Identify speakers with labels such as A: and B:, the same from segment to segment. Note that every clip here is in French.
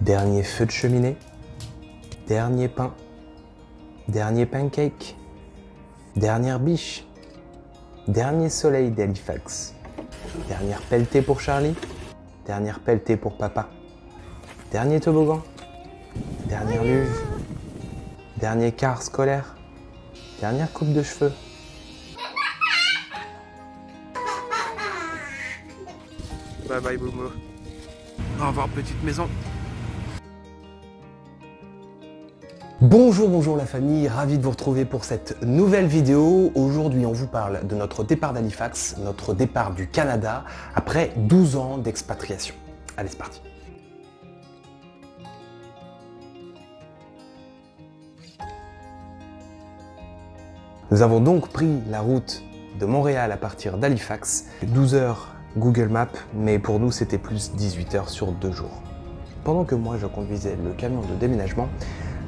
A: Dernier feu de cheminée, dernier pain, dernier pancake, dernière biche, dernier soleil d'Halifax, dernière pelletée pour Charlie, dernière pelletée pour papa, dernier toboggan, dernière luge, dernier quart scolaire, dernière coupe de cheveux.
B: Bye bye Momo. Au revoir petite maison.
A: Bonjour la famille, ravi de vous retrouver pour cette nouvelle vidéo. Aujourd'hui on vous parle de notre départ d'Halifax, notre départ du Canada après 12 ans d'expatriation. Allez c'est parti. Nous avons donc pris la route de Montréal à partir d'Halifax, 12 heures Google Maps, mais pour nous c'était plus 18 heures sur 2 jours. Pendant que moi je conduisais le camion de déménagement,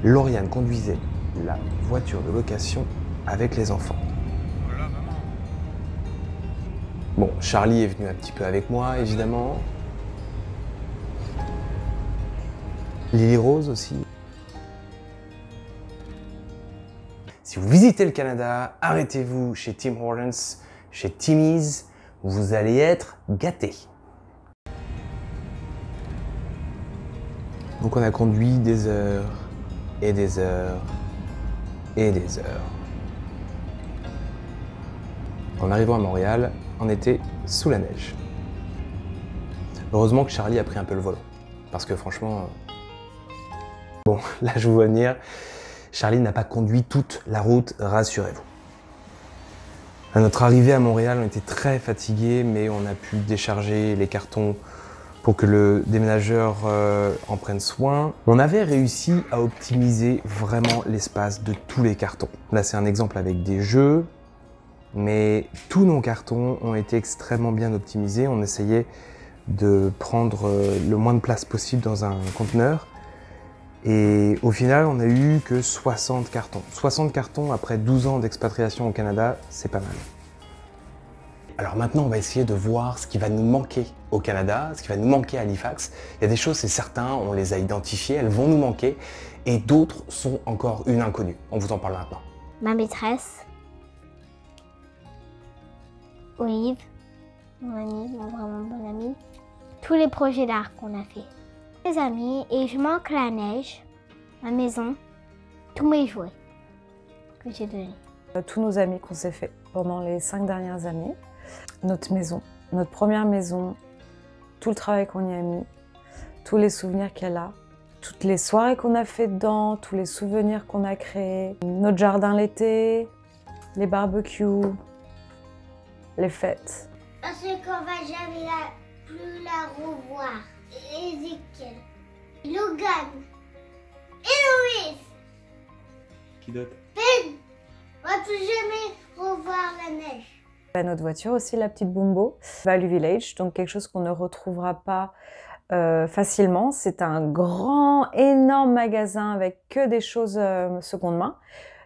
A: Lauriane conduisait la voiture de location avec les enfants.
B: Voilà, maman.
A: Bon, Charlie est venu un petit peu avec moi, évidemment. Lily Rose aussi. Si vous visitez le Canada, arrêtez-vous chez Tim Hortons, chez Timmy's, vous allez être gâtés. Donc on a conduit des heures et des heures et des heures. En arrivant à Montréal, on était sous la neige. Heureusement que Charlie a pris un peu le volant, parce que franchement... Bon, là je vous vois venir, Charlie n'a pas conduit toute la route, rassurez-vous. À notre arrivée à Montréal, on était très fatigués, mais on a pu décharger les cartons pour que le déménageur en prenne soin. On avait réussi à optimiser vraiment l'espace de tous les cartons. Là, c'est un exemple avec des jeux, mais tous nos cartons ont été extrêmement bien optimisés. On essayait de prendre le moins de place possible dans un conteneur. Et au final, on a eu que 60 cartons. 60 cartons après 12 ans d'expatriation au Canada, c'est pas mal. Alors maintenant, on va essayer de voir ce qui va nous manquer au Canada, ce qui va nous manquer à Halifax. Il y a des choses, c'est certain, on les a identifiées, elles vont nous manquer. Et d'autres sont encore une inconnue. On vous en parle maintenant.
C: Ma maîtresse, Olive, mon amie, mon vraiment bon ami, tous les projets d'art qu'on a fait. Mes amis, et je manque la neige, ma maison, tous mes jouets que j'ai donnés.
D: Tous nos amis qu'on s'est fait pendant les 5 dernières années, notre maison, notre première maison, tout le travail qu'on y a mis, tous les souvenirs qu'elle a, toutes les soirées qu'on a fait dedans, tous les souvenirs qu'on a créés, notre jardin l'été, les barbecues, les fêtes.
E: Parce qu'on va jamais plus la revoir. Ezekiel, Logan, Héloïse,
B: Qui d'autre?
E: Ben, on va plus jamais revoir la neige.
D: Notre voiture aussi, la petite Bumbo, Value Village, donc quelque chose qu'on ne retrouvera pas facilement. C'est un grand, énorme magasin avec que des choses seconde main.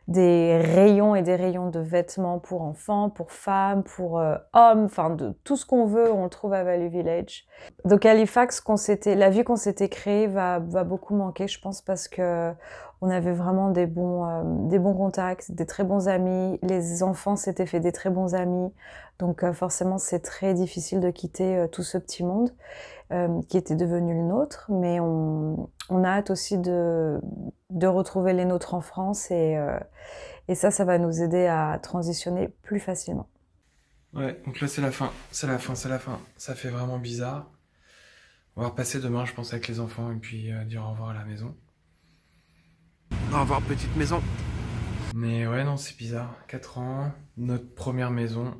D: Des rayons et des rayons de vêtements pour enfants, pour femmes, pour hommes, enfin de tout ce qu'on veut, on le trouve à Value Village. Donc Halifax, la vie qu'on s'était créée va beaucoup manquer, je pense, parce que on avait vraiment des bons contacts, des très bons amis. Les enfants s'étaient fait des très bons amis, donc forcément c'est très difficile de quitter tout ce petit monde qui était devenu le nôtre, mais on a hâte aussi de retrouver les nôtres en France et ça va nous aider à transitionner plus facilement.
B: Ouais, donc là c'est la fin, c'est la fin. Ça fait vraiment bizarre. On va repasser demain, je pense, avec les enfants et puis dire au revoir à la maison. Au revoir petite maison. Mais ouais, non, c'est bizarre. 4 ans, notre première maison.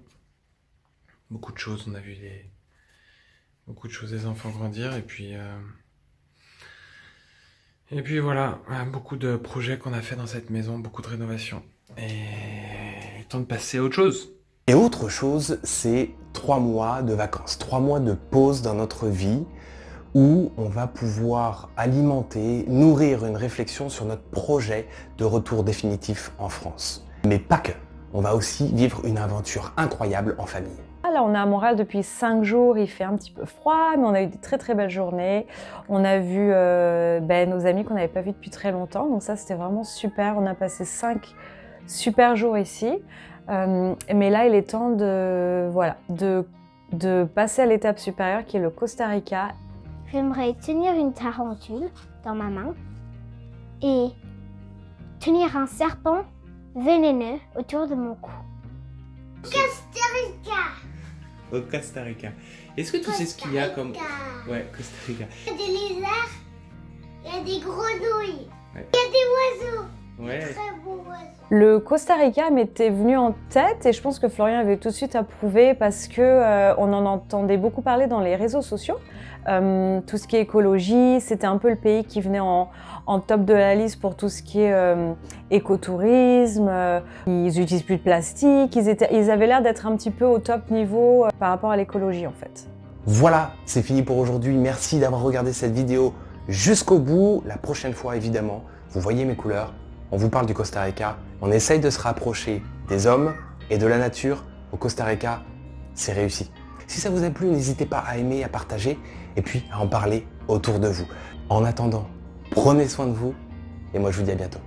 B: Beaucoup de choses, on a vu beaucoup de choses des enfants grandir et puis voilà, beaucoup de projets qu'on a fait dans cette maison, beaucoup de rénovations. Et temps de passer à autre chose.
A: Et autre chose, c'est 3 mois de vacances, 3 mois de pause dans notre vie où on va pouvoir alimenter, nourrir une réflexion sur notre projet de retour définitif en France. Mais pas que, on va aussi vivre une aventure incroyable en famille.
D: Là, on est à Montréal depuis 5 jours, il fait un petit peu froid, mais on a eu des très très belles journées. On a vu nos amis qu'on n'avait pas vus depuis très longtemps, donc ça c'était vraiment super. On a passé 5 super jours ici, mais là il est temps de passer à l'étape supérieure qui est le Costa Rica.
C: J'aimerais tenir une tarentule dans ma main et tenir un serpent vénéneux autour de mon cou.
E: Costa Rica.
B: Au Costa Rica. Est-ce que tu sais ce qu'il y a comme... Ouais, Costa Rica.
E: Il y a des lézards, il y a des grenouilles,
B: Ouais.
E: il y a des oiseaux.
B: Ouais.
E: Très beaux oiseaux.
D: Le Costa Rica m'était venu en tête et je pense que Florian avait tout de suite approuvé parce que on en entendait beaucoup parler dans les réseaux sociaux. Tout ce qui est écologie, c'était un peu le pays qui venait en top de la liste pour tout ce qui est écotourisme. Ils utilisent plus de plastique, ils avaient l'air d'être un petit peu au top niveau par rapport à l'écologie en fait.
A: Voilà, c'est fini pour aujourd'hui. Merci d'avoir regardé cette vidéo jusqu'au bout. La prochaine fois, évidemment, vous voyez mes couleurs. On vous parle du Costa Rica. On essaye de se rapprocher des hommes et de la nature. Au Costa Rica, c'est réussi. Si ça vous a plu, n'hésitez pas à aimer, à partager et puis à en parler autour de vous. En attendant, prenez soin de vous et moi je vous dis à bientôt.